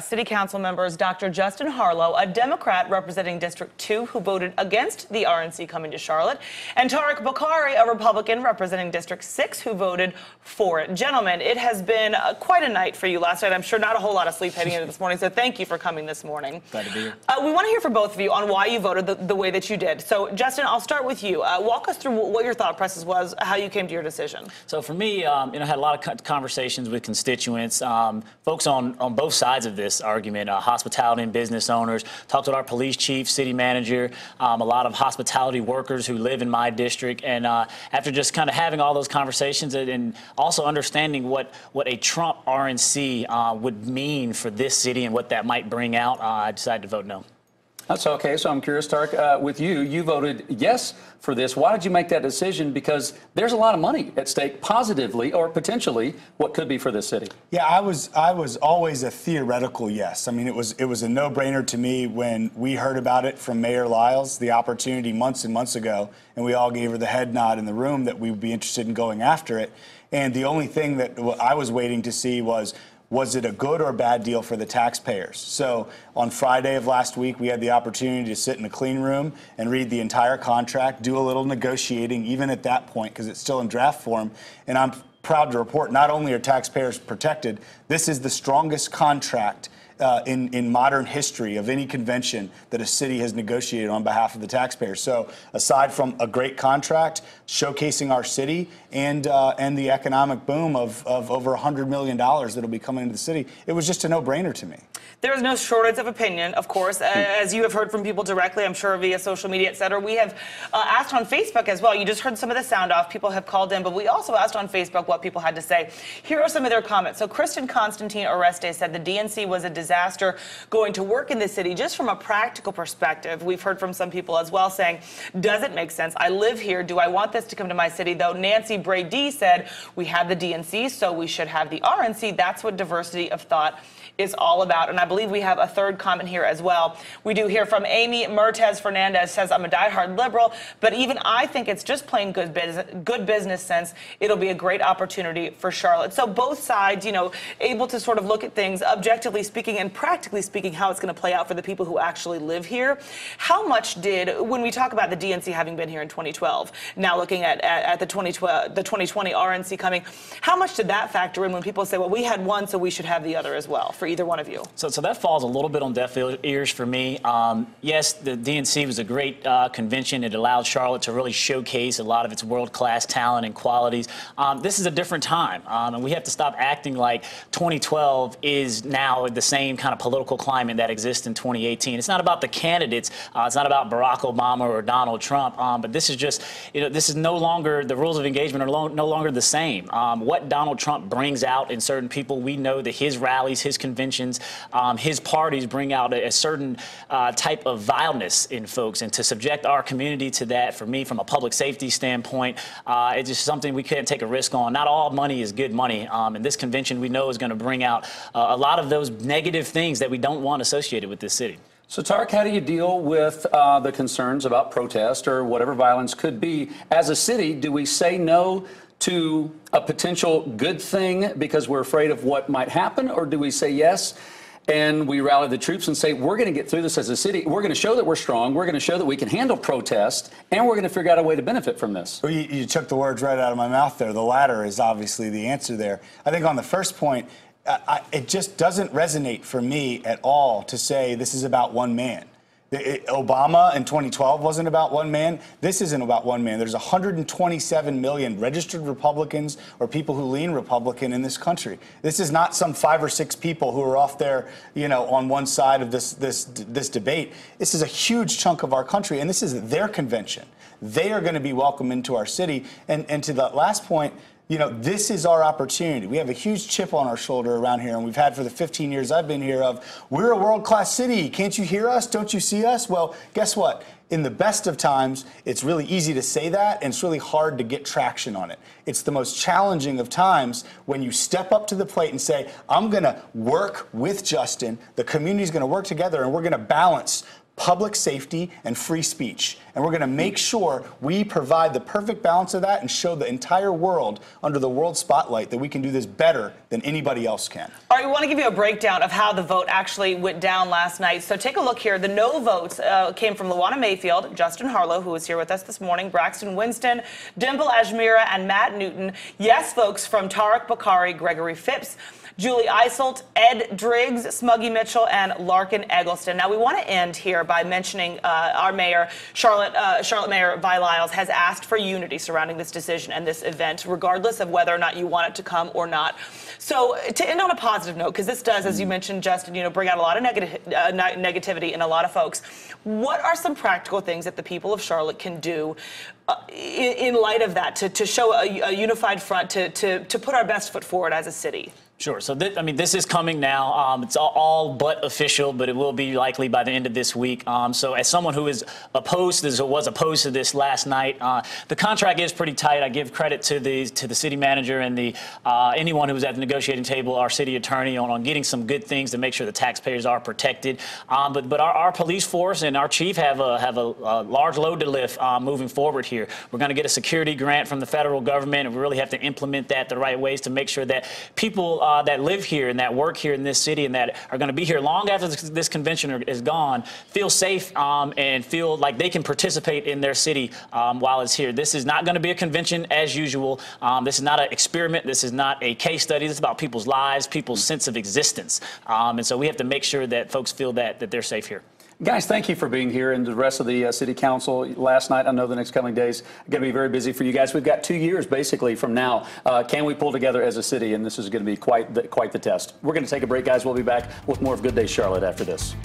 City Council members Dr. Justin Harlow, a Democrat representing District 2 who voted against the RNC coming to Charlotte, and Tariq Bokhari, a Republican representing District 6 who voted for it. Gentlemen, it has been quite a night for you last night. I'm sure not a whole lot of sleep heading into this morning, so thank you for coming this morning. Glad to be here. We want to hear from both of you on why you voted the way that you did. So, Justin, I'll start with you. Walk us through what your thought process was, how you came to your decision. So for me, I had a lot of conversations with constituents, folks on both sides of this argument, hospitality and business owners, talked with our police chief, city manager, a lot of hospitality workers who live in my district. And after just kind of having all those conversations and also understanding what a Trump RNC would mean for this city and what that might bring out, I decided to vote no. That's okay. So I'm curious, Tariq, with you voted yes for this. Why did you make that decision? Because there's a lot of money at stake, positively or potentially, what could be for this city. Yeah, I was always a theoretical yes. I mean, it was a no-brainer to me when we heard about it from Mayor Lyles, the opportunity months and months ago, and we all gave her the head nod in the room that we would be interested in going after it. And the only thing that I was waiting to see was it a good or bad deal for the taxpayers? So on Friday of last week, we had the opportunity to sit in a clean room and read the entire contract, do a little negotiating, even at that point, because it's still in draft form. And I'm proud to report not only are taxpayers protected, this is the strongest contract in modern history of any convention that a city has negotiated on behalf of the taxpayers. So aside from a great contract showcasing our city and the economic boom of over $100 million that'll be coming into the city, it was just a no-brainer to me. There is no shortage of opinion, of course, as you have heard from people directly, I'm sure via social media, et cetera. We have asked on Facebook as well. You just heard some of the sound off. People have called in, but we also asked on Facebook what people had to say. Here are some of their comments. So Kristen Constantine Oreste said the DNC was a disaster going to work in the city just from a practical perspective. We've heard from some people as well saying, does it make sense? I live here. Do I want this to come to my city? Though Nancy Brady said we have the DNC, so we should have the RNC. That's what diversity of thought is all about. And I believe we have a third comment here as well. We do hear from Amy Mertez Fernandez, says, I'm a diehard liberal, but even I think it's just plain good business sense. It'll be a great opportunity for Charlotte. So both sides, able to sort of look at things objectively speaking and practically speaking, how it's going to play out for the people who actually live here. How much when we talk about the DNC having been here in 2012, now looking at the 2020 RNC coming, how much did that factor in when people say, well, we had one, so we should have the other as well, for either one of you? So that falls a little bit on deaf ears for me. Yes, the DNC was a great convention. It allowed Charlotte to really showcase a lot of its world-class talent and qualities. This is a different time, and we have to stop acting like 2012 is now the same kind of political climate that exists in 2018. It's not about the candidates. It's not about Barack Obama or Donald Trump. But this is just, this is no longer, the rules of engagement are no longer the same. What Donald Trump brings out in certain people, we know that his rallies, his conventions, his parties bring out a certain type of vileness in folks, and to subject our community to that, for me, from a public safety standpoint, it's just something we can't take a risk on. Not all money is good money, and this convention we know is going to bring out a lot of those negative things that we don't want associated with this city. So, Tariq, how do you deal with the concerns about protest or whatever violence could be? As a city, do we say no to a potential good thing because we're afraid of what might happen, or do we say yes and we rally the troops and say, we're going to get through this as a city, we're going to show that we're strong, we're going to show that we can handle protest, and we're going to figure out a way to benefit from this? Well, you took the words right out of my mouth there. The latter is obviously the answer there. I think on the first point, it just doesn't resonate for me at all to say this is about one man. Obama in 2012 wasn't about one man. This isn't about one man. There's 127 million registered Republicans or people who lean Republican in this country. This is not some 5 or 6 people who are off there, on one side of this debate. This is a huge chunk of our country, and this is their convention. They are going to be welcome into our city. And to that last point, this is our opportunity. We have a huge chip on our shoulder around here, and we've had for the 15 years I've been here of, we're a world-class city. Can't you hear us? Don't you see us? Well, guess what? In the best of times, it's really easy to say that, and it's really hard to get traction on it. It's the most challenging of times when you step up to the plate and say, I'm going to work with Justin, the community's going to work together, and we're going to balance public safety and free speech. And we're going to make sure we provide the perfect balance of that and show the entire world under the world spotlight that we can do this better than anybody else can. All right, we want to give you a breakdown of how the vote actually went down last night. So take a look here. The no votes came from Luana Mayfield, Justin Harlow, who was here with us this morning, Braxton Winston, Dimple Ajmira, and Matt Newton. Yes, folks, from Tariq Bokhari, Gregory Phipps, Julie Iselt, Ed Driggs, Smuggy Mitchell, and Larkin Eggleston. Now, we want to end here by mentioning our mayor, Charlotte Mayor Vi Lyles, has asked for unity surrounding this decision and this event, regardless of whether or not you want it to come or not. So to end on a positive note, because this does, as you mentioned, Justin, bring out a lot of negativity in a lot of folks. What are some practical things that the people of Charlotte can do in light of that to show a unified front, to put our best foot forward as a city? Sure. So, this is coming now. It's all but official, but it will be likely by the end of this week. So, as someone who is opposed to this, or was opposed to this last night, the contract is pretty tight. I give credit to the city manager and anyone who was at the negotiating table, our city attorney, on getting some good things to make sure the taxpayers are protected. But our police force and our chief have a large load to lift moving forward here. We're going to get a security grant from the federal government, and we really have to implement that the right ways to make sure that people that live here and that work here in this city and that are going to be here long after this convention is gone feel safe and feel like they can participate in their city while it's here. This is not going to be a convention as usual. This is not an experiment. This is not a case study. This is about people's lives, people's sense of existence. And so we have to make sure that folks feel that they're safe here. Guys, thank you for being here, and the rest of the city council last night. I know the next coming days are going to be very busy for you guys. We've got 2 years basically from now. Can we pull together as a city? And this is going to be quite the test. We're going to take a break, guys. We'll be back with more of Good Day Charlotte after this.